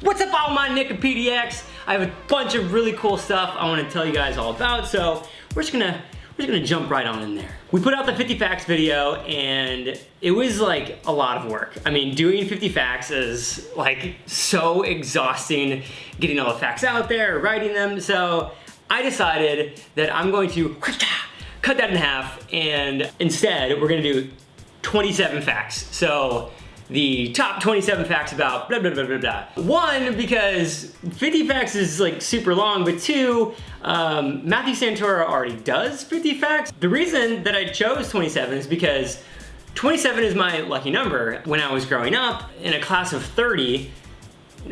What's up, all my Nickipediacs? I have a bunch of really cool stuff I want to tell you guys all about, so we're just gonna jump right on in there. We put out the 50 facts video and it was like a lot of work. I mean, doing 50 facts is like so exhausting, getting all the facts out there, writing them, so I decided that I'm going to cut that in half and instead we're gonna do 27 facts. So the top 27 facts about blah, blah, blah, blah, blah. One, because 50 facts is like super long, but two, Matthew Santora already does 50 facts. The reason that I chose 27 is because 27 is my lucky number. When I was growing up in a class of 30,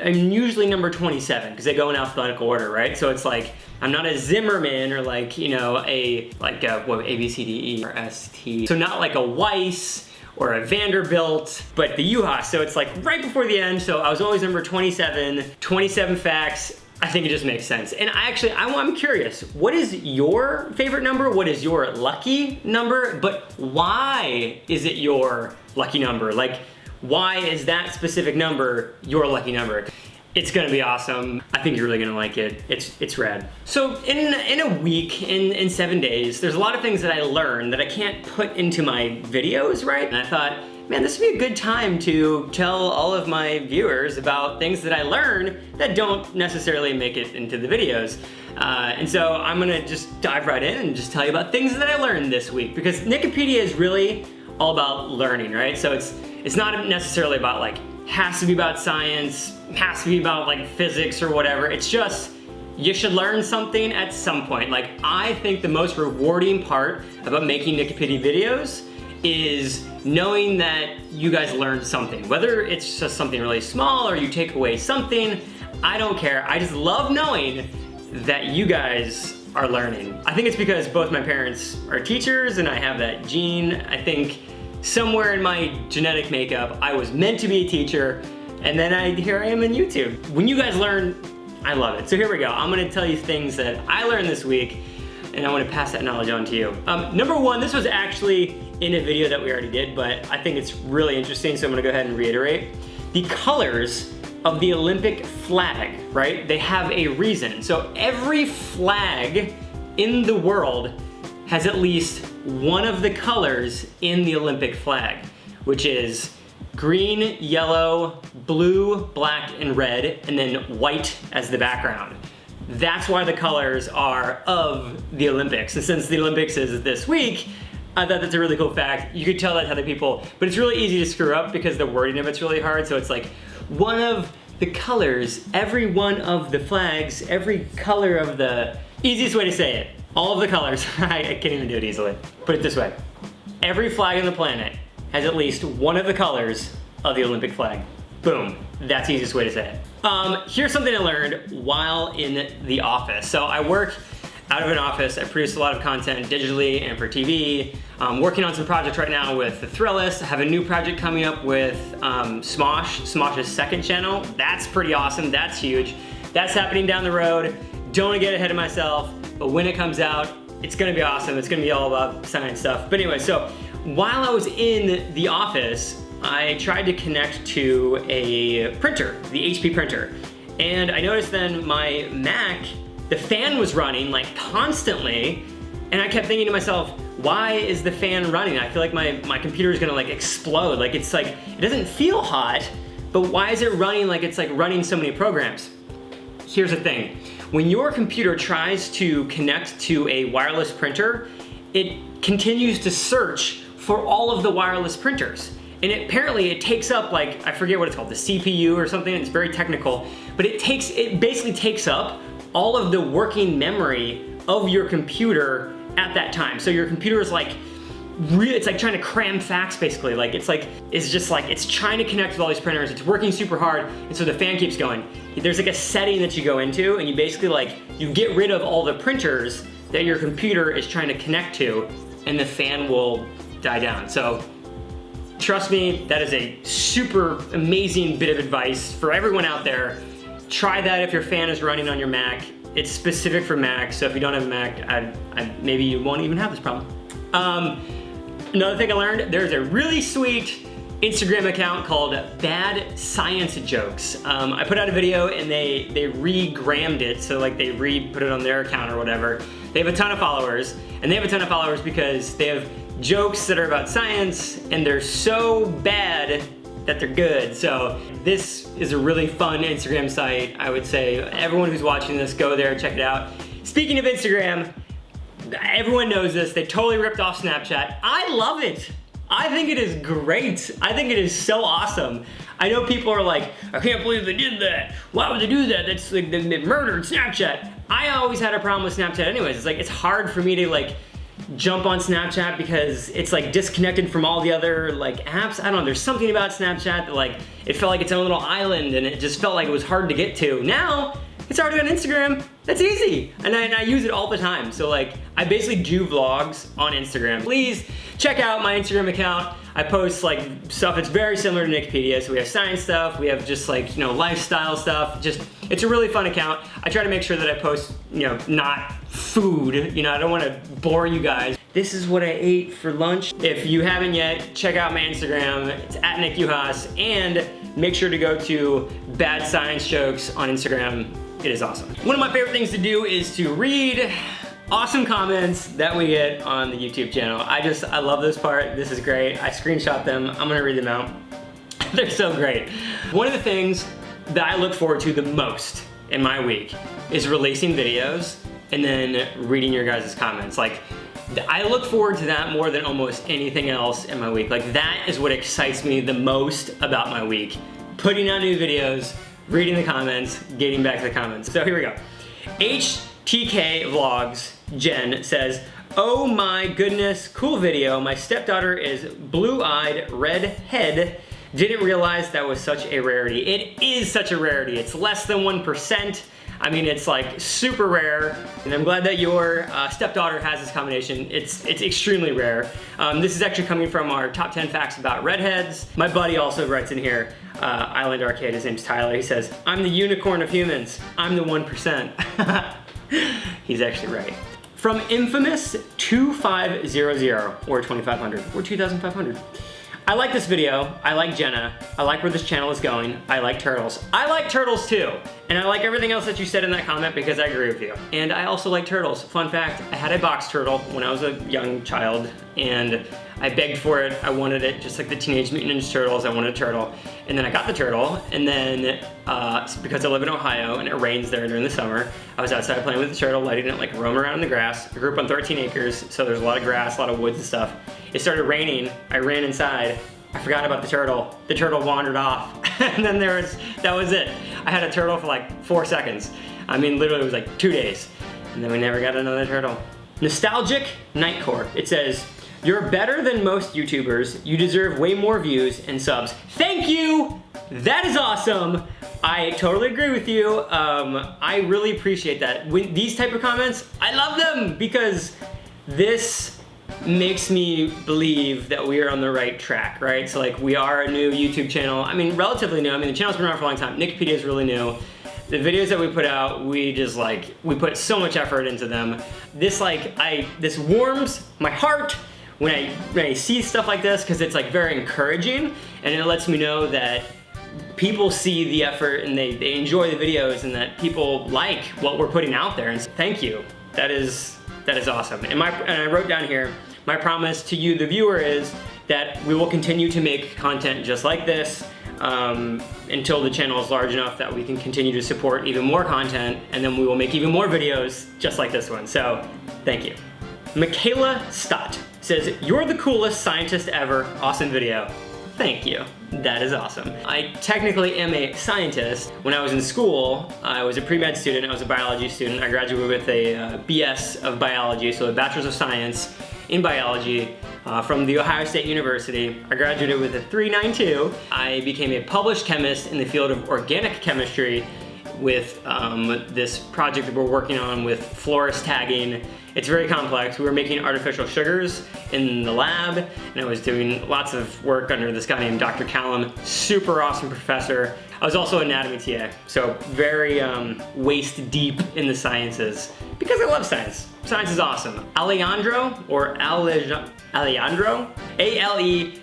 I'm usually number 27 because they go in alphabetical order, right? So it's like, I'm not a Zimmerman or like, you know, A, B, C, D, E, or S, T. So not like a Weiss or a Vanderbilt, but the Uhas. So it's like right before the end. So I was always number 27, 27 facts. I think it just makes sense. And I'm curious, what is your favorite number? What is your lucky number? But why is it your lucky number? Like, why is that specific number your lucky number? It's gonna be awesome. I think you're really gonna like it. It's rad. So in a week, in 7 days, there's a lot of things that I learned that I can't put into my videos, right? And I thought, man, this would be a good time to tell all of my viewers about things that I learned that don't necessarily make it into the videos. And so I'm gonna just dive right in and just tell you about things that I learned this week, because Nickipedia is really all about learning, right? So it's not necessarily about like, has to be about science, has to be about like physics or whatever. It's just, you should learn something at some point. Like, I think the most rewarding part about making Nickipedia videos is knowing that you guys learned something. Whether it's just something really small or you take away something, I don't care. I just love knowing that you guys are learning. I think it's because both my parents are teachers and I have that gene. I think somewhere in my genetic makeup, I was meant to be a teacher, and then here I am in YouTube. When you guys learn, I love it. So here we go. I'm gonna tell you things that I learned this week, and I wanna pass that knowledge on to you. Number one, this was actually in a video that we already did, but I think it's really interesting, so I'm gonna go ahead and reiterate. The colors of the Olympic flag, right? They have a reason. So every flag in the world has at least one of the colors in the Olympic flag, which is green, yellow, blue, black, and red, and then white as the background. That's why the colors are of the Olympics. And since the Olympics is this week, I thought that's a really cool fact. You could tell that to other people, but it's really easy to screw up because the wording of it's really hard. So it's like one of the colors, every one of the flags, every color of the, easiest way to say it, all of the colors. I can't even do it easily. Put it this way. Every flag on the planet has at least one of the colors of the Olympic flag. Boom. That's the easiest way to say it. Here's something I learned while in the office. So I work out of an office. I produce a lot of content digitally and for TV. I'm working on some projects right now with The Thrillist. I have a new project coming up with Smosh's second channel. That's pretty awesome. That's huge. That's happening down the road. Don't want to get ahead of myself, but when it comes out, it's gonna be awesome. It's gonna be all about science stuff. But anyway, so while I was in the office, I tried to connect to a printer, the HP printer. And I noticed then my Mac, the fan was running like constantly, and I kept thinking to myself, why is the fan running? I feel like my computer is gonna like explode. Like it's like, it doesn't feel hot, but why is it running like it's like running so many programs? Here's the thing. When your computer tries to connect to a wireless printer, it continues to search for all of the wireless printers. And apparently it takes up like, I forget what it's called, the CPU or something, it's very technical, but it basically takes up all of the working memory of your computer at that time. So your computer is like, it's like trying to cram facts basically. Like it's trying to connect with all these printers, it's working super hard, and so the fan keeps going. There's like a setting that you go into, and you basically you get rid of all the printers that your computer is trying to connect to, and the fan will die down. So trust me, that is a super amazing bit of advice for everyone out there. Try that if your fan is running on your Mac. It's specific for Mac, so if you don't have a Mac, maybe you won't even have this problem. Another thing I learned, there's a really sweet Instagram account called Bad Science Jokes. I put out a video and they re-grammed it, so like they put it on their account or whatever. They have a ton of followers, and they have a ton of followers because they have jokes that are about science and they're so bad that they're good. So this is a really fun Instagram site. I would say everyone who's watching this, go there, check it out. Speaking of Instagram, everyone knows this, they totally ripped off Snapchat. I love it. I think it is great. I think it is so awesome. I know people are like, I can't believe they did that. Why would they do that? That's like, they murdered Snapchat. I always had a problem with Snapchat anyways. It's like, it's hard for me to like jump on Snapchat because it's like disconnected from all the other like apps. I don't know, there's something about Snapchat that like, it felt like its own little island and it just felt like it was hard to get to. Now, it's already on Instagram. That's easy. And I use it all the time. So like, I basically do vlogs on Instagram. Please check out my Instagram account. I post like stuff that's very similar to Nickipedia. So we have science stuff, we have just like, you know, lifestyle stuff. Just, it's a really fun account. I try to make sure that I post, you know, not food. You know, I don't want to bore you guys. This is what I ate for lunch. If you haven't yet, check out my Instagram. It's at Uhas, and make sure to go to Bad Science Jokes on Instagram. It is awesome. One of my favorite things to do is to read awesome comments that we get on the YouTube channel. I love this part. This is great. I screenshot them. I'm gonna read them out. They're so great. One of the things that I look forward to the most in my week is releasing videos and then reading your guys' comments. Like, I look forward to that more than almost anything else in my week. Like, that is what excites me the most about my week. Putting out new videos, reading the comments, getting back to the comments. So here we go. HTK Vlogs Jen says, oh my goodness, cool video. My stepdaughter is blue-eyed, redhead. Didn't realize that was such a rarity. It is such a rarity. It's less than 1%. I mean, it's like super rare, and I'm glad that your stepdaughter has this combination. It's extremely rare. This is actually coming from our top 10 facts about redheads. My buddy also writes in here, Island Arcade, his name's Tyler. He says, I'm the unicorn of humans. I'm the 1%. He's actually right. From Infamous 2500 or 2500 or 2500. I like this video, I like Jenna, I like where this channel is going, I like turtles. I like turtles too, and I like everything else that you said in that comment because I agree with you. And I also like turtles. Fun fact, I had a box turtle when I was a young child, and I begged for it, I wanted it, just like the Teenage Mutant Ninja Turtles, I wanted a turtle. And then I got the turtle, and then because I live in Ohio and it rains there during the summer, I was outside playing with the turtle, letting it like roam around in the grass. I grew up on 13 acres, so there's a lot of grass, a lot of woods and stuff. It started raining, I ran inside, I forgot about the turtle wandered off, and then that was it. I had a turtle for like 4 seconds. I mean, literally it was like 2 days, and then we never got another turtle. Nostalgic Nightcore, it says, you're better than most YouTubers, you deserve way more views and subs. Thank you, that is awesome. I totally agree with you. I really appreciate that. These type of comments, I love them because this makes me believe that we are on the right track, right? So like, we are a new YouTube channel. I mean, relatively new. I mean, the channel's been around for a long time. Nickipedia is really new. The videos that we put out, we put so much effort into them. This warms my heart when I see stuff like this, because it's like very encouraging, and it lets me know that people see the effort and they enjoy the videos and that people like what we're putting out there. And so thank you. That is awesome. And I wrote down here, my promise to you, the viewer, is that we will continue to make content just like this until the channel is large enough that we can continue to support even more content, and then we will make even more videos just like this one. So, thank you. Michaela Stott says, you're the coolest scientist ever. Awesome video. Thank you. That is awesome. I technically am a scientist. When I was in school, I was a pre-med student, I was a biology student. I graduated with a BS of biology, so a Bachelor's of Science in biology from the Ohio State University. I graduated with a 3.92. I became a published chemist in the field of organic chemistry with this project that we're working on with florist tagging. It's very complex. We were making artificial sugars in the lab, and I was doing lots of work under this guy named Dr. Callum, super awesome professor. I was also an anatomy TA, so very waist deep in the sciences, because I love science. Science is awesome. Alejandro, A-L-E-J-A-N-D-R-O,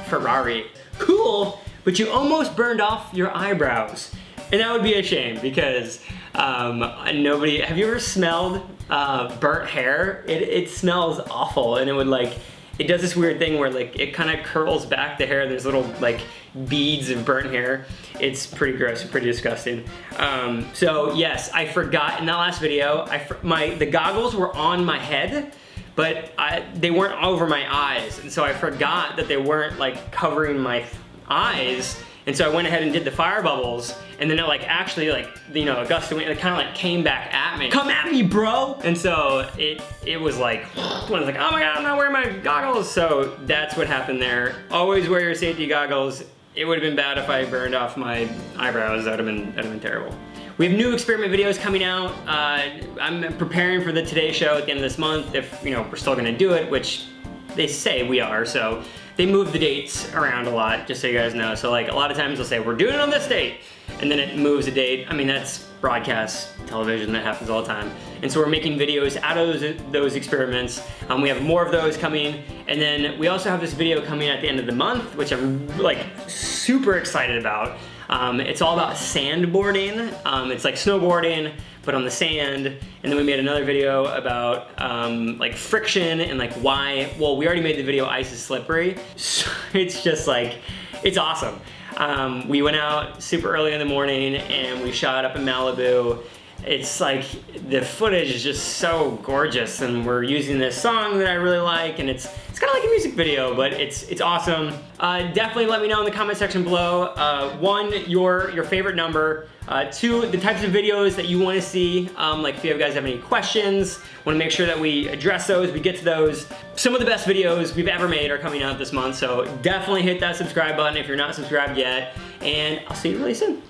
Ferrari. Cool, but you almost burned off your eyebrows. And that would be a shame, because nobody, have you ever smelled burnt hair? It smells awful, and it would like, it does this weird thing where like it kind of curls back the hair. There's little like beads of burnt hair. It's pretty gross and pretty disgusting. So yes, I forgot in that last video, the goggles were on my head, but they weren't over my eyes. And so I forgot that they weren't like covering my eyes. And so I went ahead and did the fire bubbles, and then it like actually like, you know, a gust of wind, it kind of like came back at me. Come at me, bro! And so it was like, I was like, oh my God, I'm not wearing my goggles. So that's what happened there. Always wear your safety goggles. It would have been bad if I burned off my eyebrows. That would have been terrible. We have new experiment videos coming out. I'm preparing for the Today Show at the end of this month, if you know we're still gonna do it, which they say we are, so they move the dates around a lot, just so you guys know. So like a lot of times they'll say, we're doing it on this date, and then it moves a date. I mean, that's broadcast television, that happens all the time. And so we're making videos out of those experiments. We have more of those coming. And then we also have this video coming at the end of the month, which I'm like super excited about. It's all about sandboarding. It's like snowboarding, but on the sand. And then we made another video about like friction and like why, well, we already made the video Ice is Slippery. So it's just like, it's awesome. We went out super early in the morning and we shot up in Malibu. It's like, the footage is just so gorgeous, and we're using this song that I really like, and it's kind of like a music video, but it's awesome. Definitely let me know in the comment section below, 1, your favorite number, 2, the types of videos that you want to see, like if you guys have any questions, want to make sure that we address those, we get to those. Some of the best videos we've ever made are coming out this month, so definitely hit that subscribe button if you're not subscribed yet, and I'll see you really soon.